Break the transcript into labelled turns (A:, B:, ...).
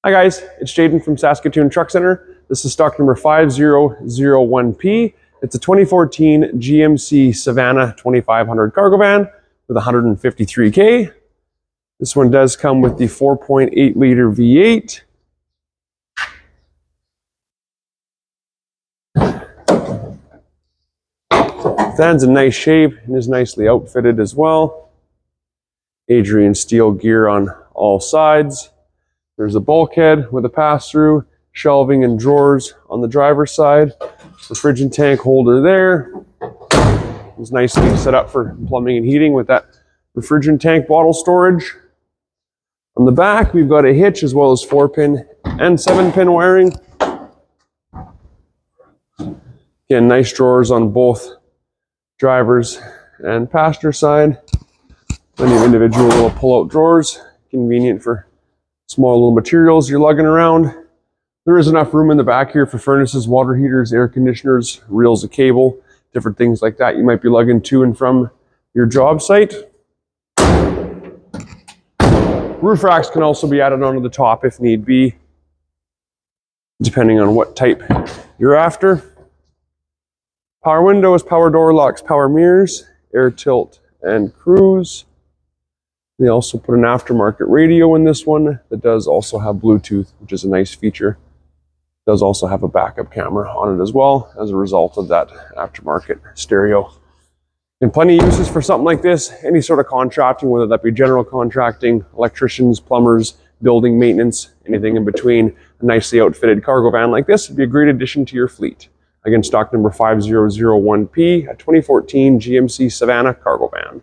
A: Hi guys, it's Jaden from Saskatoon Truck Center. This is stock number 5001P. It's a 2014 GMC Savana 2500 cargo van with 153K. This one does come with the 4.8 liter V8. Van's in nice shape and is nicely outfitted as well. Adrian steel gear on all sides. There's a bulkhead with a pass-through, shelving and drawers on the driver's side. Refrigerant tank holder there. It's nicely set up for plumbing and heating with that refrigerant tank bottle storage. On the back, we've got a hitch as well as 4-pin and 7-pin wiring. Again, nice drawers on both driver's and passenger side. Plenty of individual little pull-out drawers, convenient for small little materials you're lugging around. There is enough room in the back here for furnaces, water heaters, air conditioners, reels of cable, different things like that you might be lugging to and from your job site. Roof racks can also be added onto the top if need be, depending on what type you're after. Power windows, power door locks, power mirrors, air tilt and cruise. They also put an aftermarket radio in this one that does also have Bluetooth, which is a nice feature. It does also have a backup camera on it as well as a result of that aftermarket stereo. And plenty of uses for something like this, any sort of contracting, whether that be general contracting, electricians, plumbers, building maintenance, anything in between. A nicely outfitted cargo van like this would be a great addition to your fleet. Again, stock number 5001P, a 2014 GMC Savana cargo van.